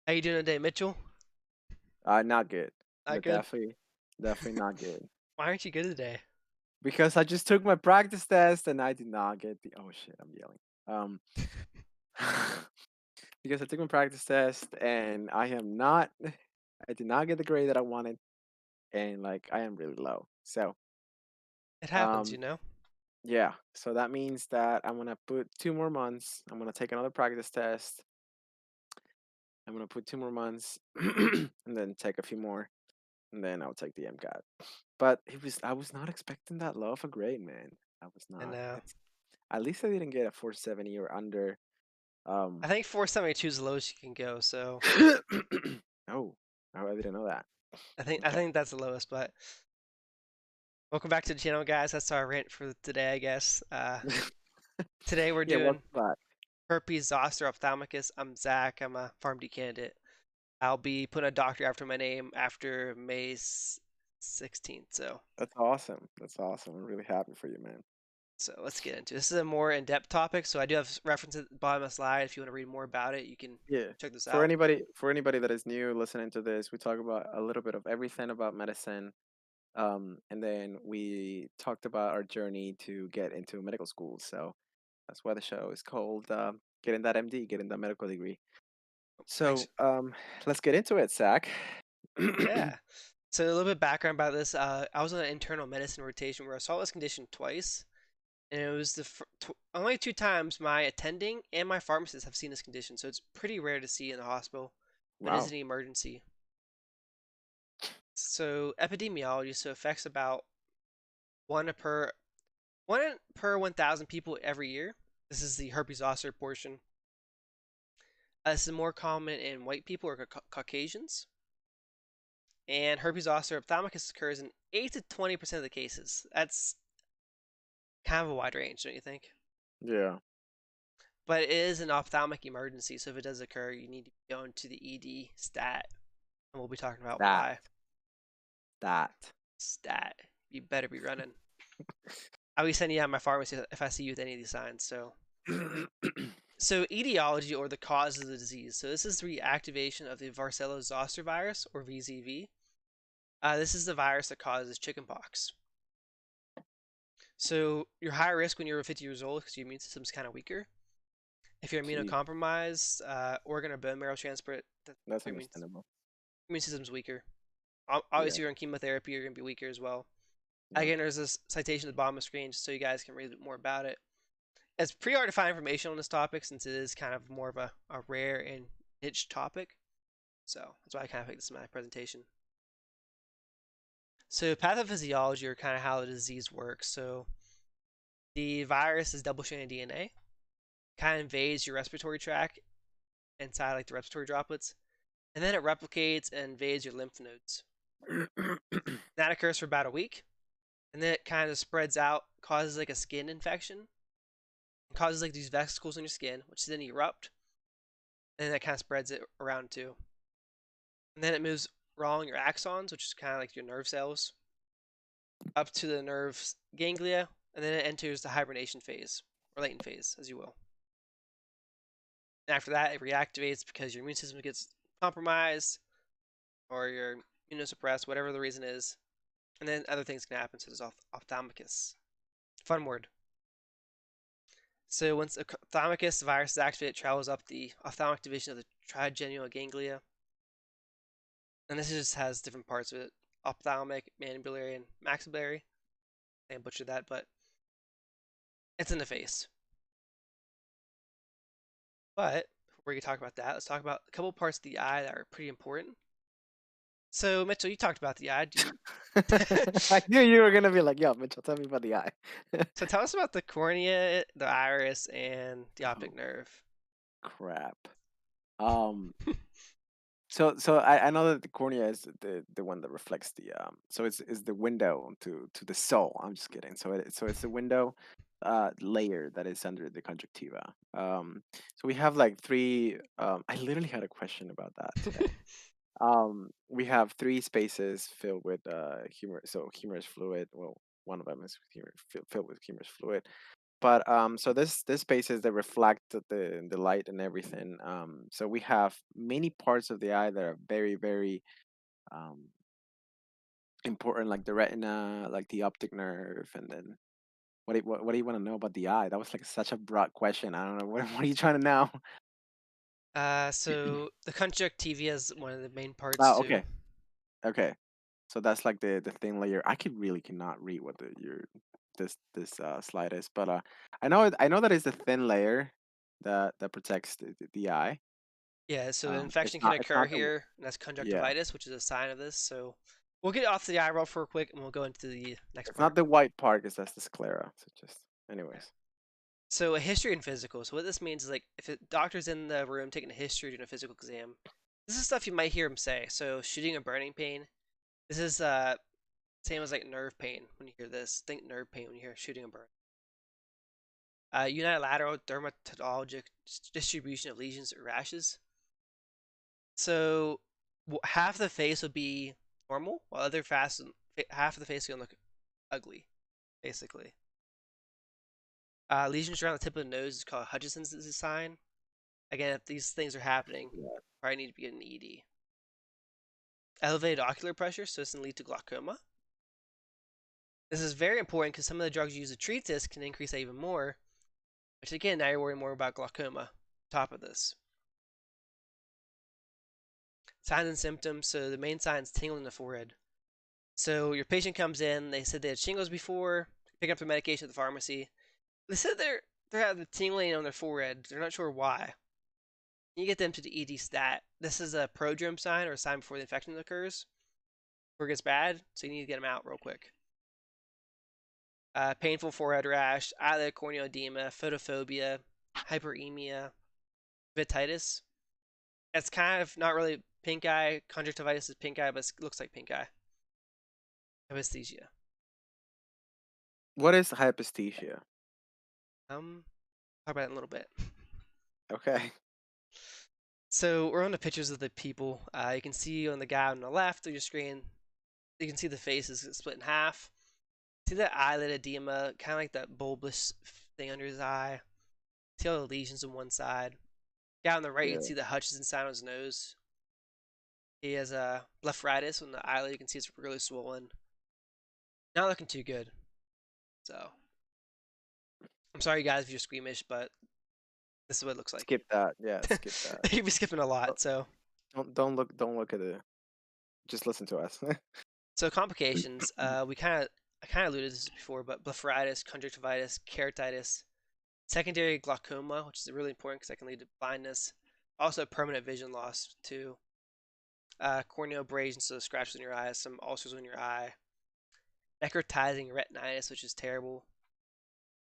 How you doing today, Mitchell? Not good. Not good. Definitely not good. Why aren't you good today? Because I just took my practice test and I did not get the. Oh shit! I'm yelling. Um, because I took my practice test and I am not. I did not get the grade that I wanted, and like I am really low. So, It happens, um, you know. yeah. So that means that I'm gonna put 2 more months. I'm gonna take another practice test. I'm gonna put 2 more months, and then take a few more, and then I'll take the MCAT. But I was not expecting that low of a grade, man. I was And not. At least I didn't get a 470 or under. I Um, think 472 is the lowest you can go. So oh, I didn't know that. I Okay. think that's the lowest. But welcome back to the channel, guys. That's our rant for today, I guess. Today we're Yeah, doing welcome back. herpes zoster ophthalmicus. I'm Zach. I'm a PharmD candidate. I'll be putting a doctor after my name after May 16th. That's awesome. That's awesome. I'm really happy for you, man. So let's get into it. This is a more in-depth topic. So I do have references at the bottom of the slide. If you want to read more about it, you can Yeah. check this For out. anybody that is new listening to this, we talk about a little bit of everything about medicine. And then we talked about our journey to get into medical school. So that's why the show is called Getting That MD, Getting That Medical Degree. Thanks. So let's get into it, Zach. Yeah. So a little bit of background about this. I was on an internal medicine rotation where I saw this condition twice, and it was the only 2 times my attending and my pharmacist have seen this condition. So it's pretty rare to see in the hospital, but it is Wow. an emergency. So epidemiology, so affects about one per 1,000 people every year. This is the herpes zoster portion. This is more common in white people or Caucasians. And herpes zoster ophthalmicus occurs in 8 to 20% of the cases. That's kind of a wide range, don't you think? Yeah. But it is an ophthalmic emergency, so if it does occur, you need to go into the ED stat, and we'll be talking about That. why. That. Stat. You better be running. I'll be sending you out my pharmacy if I see you with any of these signs. So etiology, or the cause of the disease. So this is the reactivation of the Varicella-Zoster virus, or VZV. This is the virus that causes chickenpox. So you're higher risk when you're 50 years old because your immune system's kind of weaker. If you're Gee, immunocompromised, organ or bone marrow transplant, that's your understandable. immune system's weaker. Yeah. Obviously, you're on chemotherapy, you're going to be weaker as well. Yeah. Again, there's this citation at the bottom of the screen just so you guys can read more about it. It's pretty hard to find information on this topic since it is kind of more of a rare and niche topic. So that's why I kind of picked this in my presentation. So pathophysiology, or kind of how the disease works. So the virus is double-stranded DNA, kind of invades your respiratory tract inside like the respiratory droplets, and then it replicates and invades your lymph nodes. That occurs for about a week, and then it kind of spreads out, causes like a skin infection, causes like these vesicles in your skin, which then erupt, and then that kind of spreads it around too. And then it moves along your axons, which is kind of like your nerve cells, up to the nerve ganglia, and then it enters the hibernation phase, or latent phase, as you will. And after that, it reactivates because your immune system gets compromised, or you're immunosuppressed, whatever the reason is. And then other things can happen, such as ophthalmicus. Fun word. So once the ophthalmicus virus is activated, it travels up the ophthalmic division of the trigeminal ganglia. And this just has different parts of it: ophthalmic, mandibulary, and maxillary. I butchered that, but it's in the face. But before we talk about that, let's talk about a couple parts of the eye that are pretty important. So Mitchell, you talked about the eye. Do you... I knew you were gonna be like, "Yo, Mitchell, tell me about the eye." So tell us about the cornea, the iris, and the optic Oh nerve. crap. Um. So I know that the cornea is the one that reflects the so it's the window to the soul. I'm just kidding. So it's the window layer that is under the conjunctiva. So we have like three. I literally had a question about that today. We have three spaces filled with humor. So humorous fluid. Well, one of them is filled with humorous fluid. But so this spaces that reflect the light and everything. So we have many parts of the eye that are very um important, like the retina, like the optic nerve, and then what do you want to know about the eye? That was like such a broad question. I don't know. What are you trying to know? So the conjunctiva is one of the main parts Oh, too. okay, okay. So that's like the thin layer. I cannot read what the your this slide is, but I know that it's the thin layer that protects the eye. Yeah, so an infection can It's occur not the here, and that's yeah. conjunctivitis, which is a sign of this. So we'll get off the eyebrow for a quick, and we'll go into the next It's not part. the white part because that's the sclera. So just Yeah. anyways. So a history and physical. So what this means is like if a doctor's in the room taking a history doing a physical exam, this is stuff you might hear him say. So shooting or burning pain. This is same as like nerve pain when you hear this. Think nerve pain when you hear shooting and burn. Unilateral dermatologic distribution of lesions or rashes. So half the face would be normal, while half of the face will look ugly, basically. Lesions around the tip of the nose is called Hutchinson's disease sign. Again, if these things are happening, Yeah. probably need to be an ED. Elevated ocular pressure, so this can lead to glaucoma. This is very important because some of the drugs used to treat this can increase that even more, which again, now you're worrying more about glaucoma on top of this. Signs and symptoms, so the main sign is tingling in the forehead. So your patient comes in, they said they had shingles before, pick up their medication at the pharmacy. They said they're having tingling on their forehead. They're not sure why. You get them to the ED stat. This is a prodrome sign or a sign before the infection occurs, before it gets bad. So you need to get them out real quick. Painful forehead rash, eyelid corneal edema, photophobia, hyperemia, Keratitis. It's kind of not really pink eye. Conjunctivitis is pink eye, but it looks like pink eye. Anesthesia. What is hyposthesia? Talk about it in a little bit. Okay. So we're on the pictures of the people. You can see on the guy on the left of your screen, you can see the face is split in half. See that eyelid edema, kind of like that bulbous thing under his eye. See all the lesions on one side. Guy on the right, you can Yeah. see the Hutchinson sign on his nose. He has a blepharitis on the eyelid. You can see it's really swollen. Not looking too good. So I'm sorry, guys, if you're squeamish, but this is what it looks like. Skip that. Yeah, skip that. You'd be skipping a Don't lot. don't look at it. Just listen to us. So complications. I kind of alluded to this before, but blepharitis, conjunctivitis, keratitis, secondary glaucoma, which is really important because that can lead to blindness. Also, permanent vision loss too. Corneal abrasions, so scratches in your eyes, some ulcers in your eye. Necrotizing retinitis, which is terrible.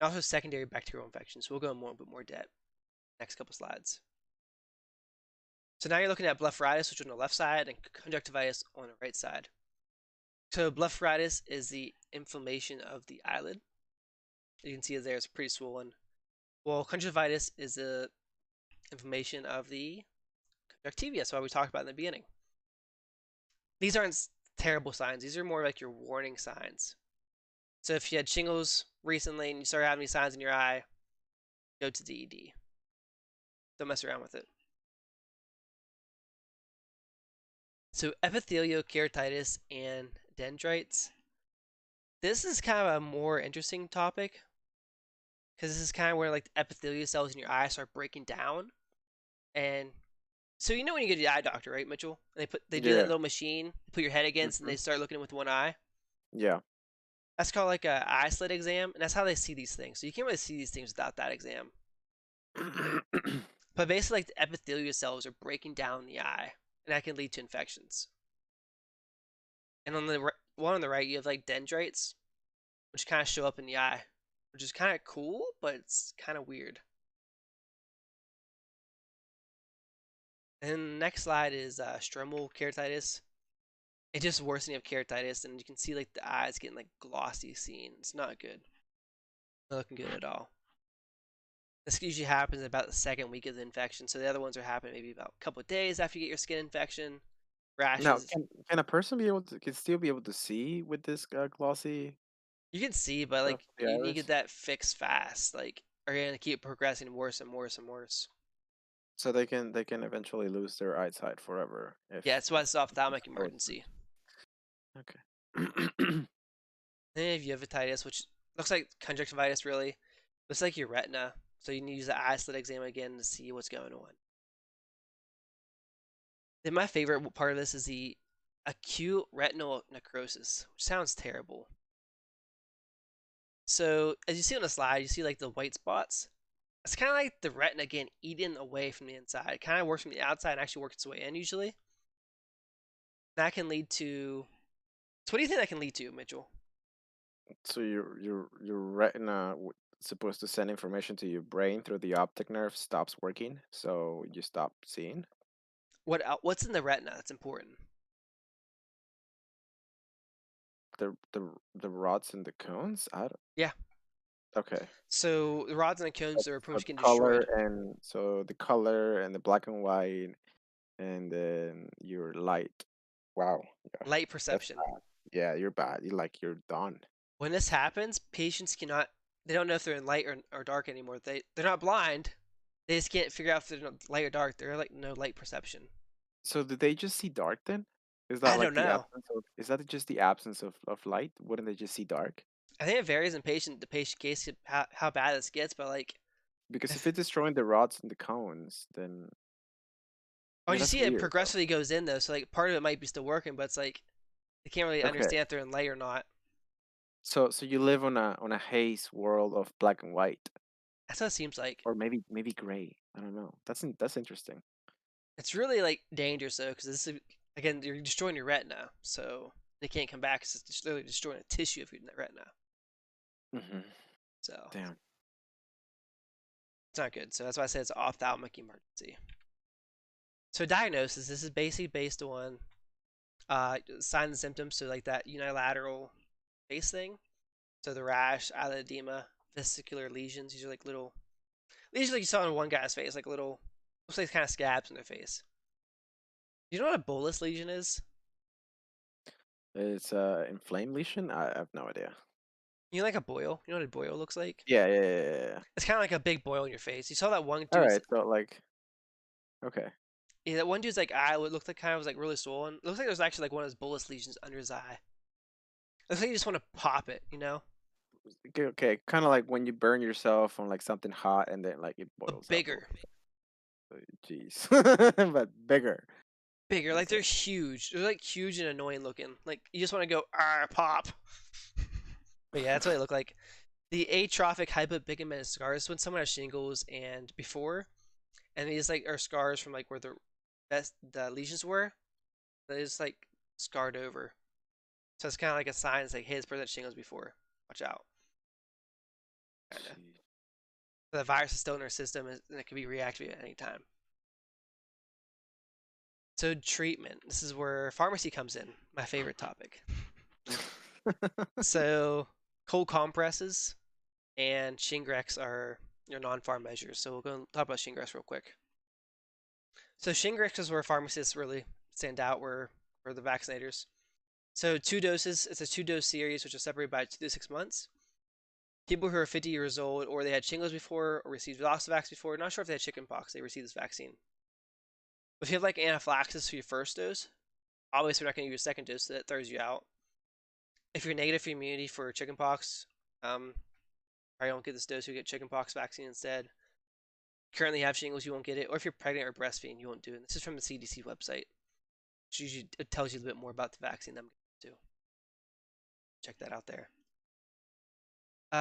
And also secondary bacterial infections. So we'll go in a bit more depth next couple slides. So now you're looking at blepharitis, which is on the left side, and conjunctivitis on the right side. So blepharitis is the inflammation of the eyelid. You can see it there; it's pretty swollen. Well, conjunctivitis is the inflammation of the conjunctiva. That's why we talked about in the beginning. These aren't terrible signs. These are more like your warning signs. So if you had shingles recently and you start having these signs in your eye, go to the ED. Don't mess around with it. So epithelial keratitis and dendrites. This is kind of a more interesting topic because this is kind of where like the epithelial cells in your eye start breaking down. And so you know when you go to the eye doctor, right, Mitchell? And they do that Yeah. little machine, put your head against, and Hmm. they start looking with one eye. Yeah. That's called like a eye slit exam, and that's how they see these things. So you can't really see these things without that exam. But basically, like the epithelial cells are breaking down the eye, and that can lead to infections. And on the one on the right, you have like dendrites, which kind of show up in the eye, which is kind of cool, but it's kind of weird. And then the next slide is stromal keratitis. It's just worsening of keratitis, and you can see like the eyes getting like glossy seen. It's not good. Not looking good at all. This usually happens about the second week of the infection. So the other ones are happening maybe about a couple of days after you get your skin infection, Now, rashes. can a person be able to can still be able to see with this glossy? You can see, but of like the you need to iris? get that fixed fast. Like, are you gonna keep progressing worse and worse and worse? So they can eventually lose their eyesight forever Yeah, if that's why it's an it's ophthalmic close. emergency. Okay. Then if you have uveitis, which looks like conjunctivitis, really, looks like your retina. So you need to use the eye slit exam again to see what's going on. Then my favorite part of this is the acute retinal necrosis, which sounds terrible. So as you see on the slide, you see like the white spots. It's kind of like the retina getting eaten away from the inside. It kind of works from the outside and actually works its way in usually. That can lead to. So what do you think that can lead to, Mitchell? So your retina supposed to send information to your brain through the optic nerve stops working, so you stop seeing. What's in the retina that's important? The rods and the cones. I don't, Yeah. okay. So the rods and the cones are pretty So much getting color destroyed. and so the color and the black and white and then your light. Wow. Yeah. Light That's perception. bad. Yeah, you're bad. You're done. When this happens, patients cannot. They don't know if they're in light or dark anymore. They're not blind. They just can't figure out if they're light or dark. They're like no light perception. So did they just see dark then? Is that I like don't the know. absence of is that just the absence of light? Wouldn't they just see dark? I think it varies in patient to patient case how bad this gets, but like Because if if it's destroying the rods and the cones, then oh yeah, you that's see it weird though. progressively goes in though, so like part of it might be still working, but it's like they can't really Okay. understand if they're in light or not. So you live on a haze world of black and white, That's what it seems like. or maybe gray. I don't know. That's interesting. It's really like dangerous though, because this is again you're destroying your retina, so they can't come back. 'Cause it's just literally destroying a tissue of your retina. Hmm. So Damn. it's not good. So that's why I say it's an ophthalmic emergency. So diagnosis, this is basically based on signs and symptoms. So like that unilateral face thing. So the rash, eyelid edema, vesicular lesions. These are like little lesions like you saw on one guy's face, like little looks like kind of scabs in their face. Do you know what a bullous lesion is? It's inflamed lesion. I have no idea. You know like a boil. You know what a boil looks like? Yeah. It's kind of like a big boil in your face. You saw that one All dude's right. So like, okay. yeah, that one dude's like eye looked like kind of was like really swollen. It looks like there was actually like one of those bullous lesions under his eye. It looks like you just want to pop it, you know? Okay. Kind of like when you burn yourself on like something hot and then like it But boils up a bigger. little. Jeez. But bigger. Bigger. Like they're Insane. huge. They're like huge and annoying looking. Like you just want to go pop. But yeah, that's what they look like. The atrophic hypopigmented scars when someone has shingles and before, and these like are scars from like where the lesions were. They just like scarred over. So it's kind of like a sign. It's like, hey, this person had shingles before. Watch out. Kind of. Jeez. The virus is still in their system and it can be reactivated at any time. So treatment. This is where pharmacy comes in. My favorite topic. So cold compresses and Shingrix are your non-pharm measures. So we'll go and talk about Shingrix real quick. So Shingrix is where pharmacists really stand out. Where the vaccinators. So 2 doses. It's a 2-dose series, which is separated by 2 to 6 months. People who are 50 years old, or they had shingles before, or received Zostavax before. Not sure if they had chickenpox. They received this vaccine. If you have like anaphylaxis for your first dose, obviously we're not going to give you a second dose. So that throws you out. If you're negative for immunity for chickenpox, probably don't get this dose. You get chickenpox vaccine instead. Currently have shingles, you won't get it. Or if you're pregnant or breastfeeding, you won't do it. This is from the CDC website, which usually it tells you a bit more about the vaccine I'm going to. Check that out there.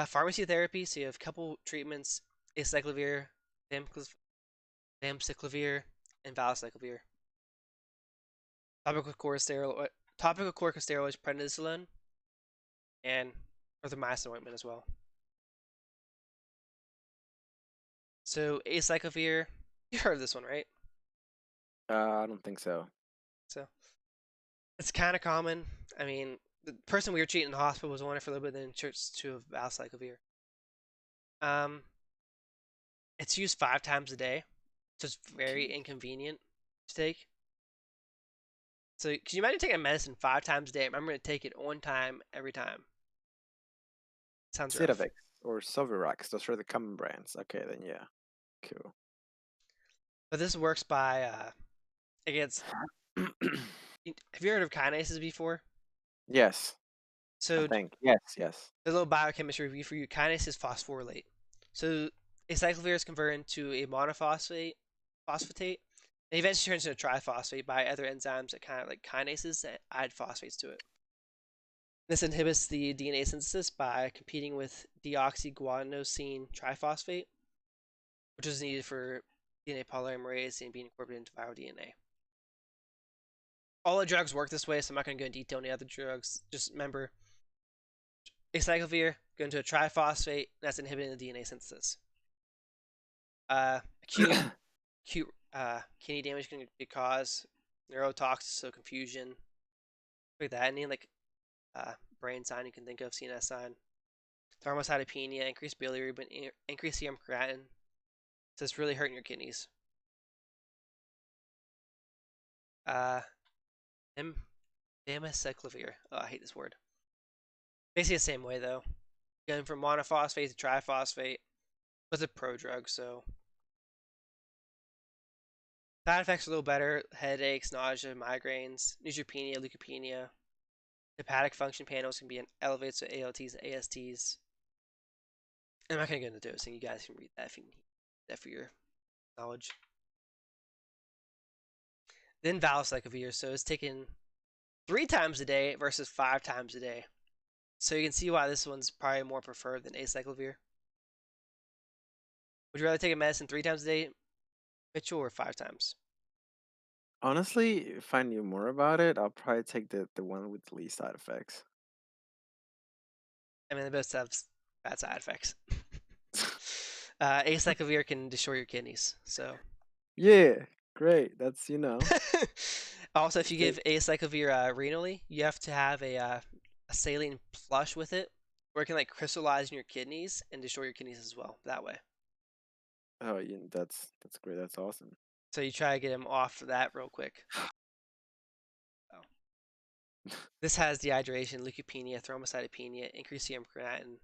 Pharmacy therapy. So you have a couple treatments: acyclovir, famciclovir, and valacyclovir. Topical corticosteroids, prednisolone, and erythromycin ointment as well. So acyclovir, you heard of this one, right? I don't think so. So it's kind of common. I mean, the person we were treating in the hospital was on it for a little bit, then switched to valacyclovir. Um, it's used 5 times a day, so it's very Jeez. inconvenient to take. So can you imagine taking a medicine 5 times a day? Remember to take it on time every time. Sounds rough. Cidavix or Sovirax. Those are the common brands. Okay, then yeah. Cool. But this works by against. Have you heard of kinases before? Yes, I So think. Yes, yes. a little biochemistry review for you. Kinase is phosphorylate. So acyclovir is converted into a phosphatate, and eventually turns into a triphosphate by other enzymes that kind of like kinases that add phosphates to it. This inhibits the DNA synthesis by competing with deoxyguanosine triphosphate, which is needed for DNA polymerase and being incorporated into viral DNA. All the drugs work this way, so I'm not going to go into detail on the other drugs. Just remember, acyclovir go into a triphosphate, and that's inhibiting the DNA synthesis. Acute kidney damage can cause neurotoxicity, so confusion, like that. Any like brain sign you can think of, CNS sign. Thrombocytopenia, increased bilirubin, increased serum creatinine. So it's really hurting your kidneys. Famiciclovir. Oh, I hate this word. Basically the same way though. Going from monophosphate to triphosphate. But it's a prodrug, so side effects are a little better: headaches, nausea, migraines, neutropenia, leukopenia. Hepatic function panels can be elevated to ALTs and ASTs. I'm not going to go into dosing. You guys can read that if you need that for your knowledge. Then valsiclovir. So it's taken 3 times a day versus 5 times a day. So you can see why this one's probably more preferred than acyclovir. Would you rather take a medicine 3 times a day, Mitchell, or 5 times? Honestly, if I knew more about it, I'll probably take the one with the least side effects. I mean, they both have bad side effects. Acyclovir can destroy your kidneys. So Yeah, great. That's also, if that's you good. give acyclovir renally, you have to have a saline flush with it, where it can like crystallize in your kidneys and destroy your kidneys as well that way. Oh, yeah, that's great. That's awesome. So you try to get them off that real quick. Oh. This has dehydration, leukopenia, thrombocytopenia, increased serum creatinine.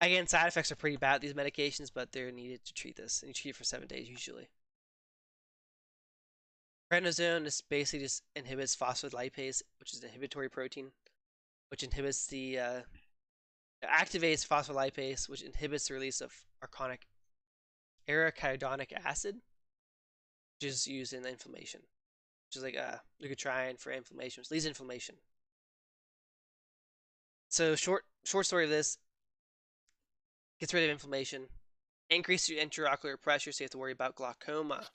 Again, side effects are pretty bad with these medications, but they're needed to treat this, and you treat it for 7 days usually. Prednisone is basically just inhibits phospholipase, which is an inhibitory protein, which inhibits activates phospholipase, which inhibits the release of arachidonic acid, which is used in inflammation, which is like a leukotriene for inflammation, which leads to inflammation. So short story of this: gets rid of inflammation, increases your intraocular pressure, so you have to worry about glaucoma.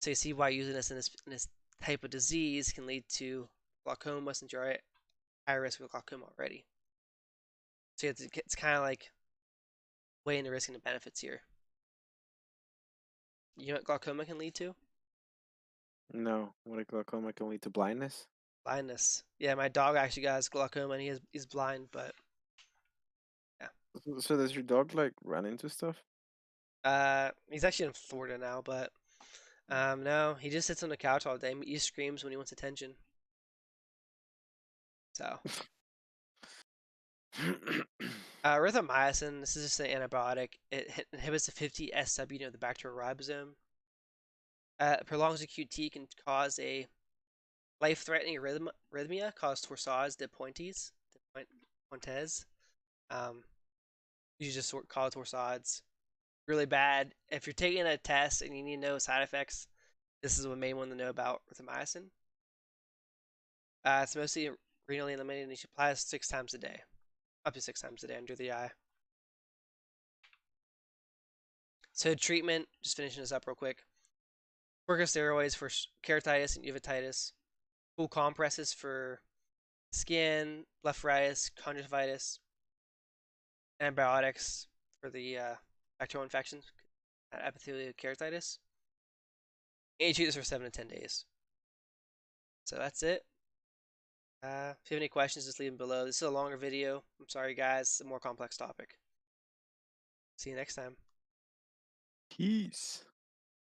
So you see why using this in this type of disease can lead to glaucoma, since you're at high risk of glaucoma already. So it's kind of like weighing the risk and the benefits here. You know what glaucoma can lead to? No, what a glaucoma can lead to blindness. Blindness. Yeah, my dog actually got glaucoma and he's blind, but yeah. So does your dog like run into stuff? He's actually in Florida now, but no, he just sits on the couch all day. He screams when he wants attention. So, erythromycin. This is just an antibiotic. It inhibits the 50 SW of the bacterial ribosome. Prolonged acute T can cause a life-threatening arrhythmia, cause torsades de pointes. Um, you just call it torsades. Really bad. If you're taking a test and you need to know side effects, this is the main one to know about erythromycin. It's mostly renally eliminated, and you should apply it 6 times a day, up to 6 times a day under the eye. So treatment, just finishing this up real quick. Corticosteroids for keratitis and uveitis. Cool compresses for skin, blepharitis, conjunctivitis. Antibiotics for the bacterial infections, epithelial keratitis. And you treat this for 7 to 10 days. So that's it. If you have any questions, just leave them below. This is a longer video. I'm sorry, guys. It's a more complex topic. See you next time. Peace.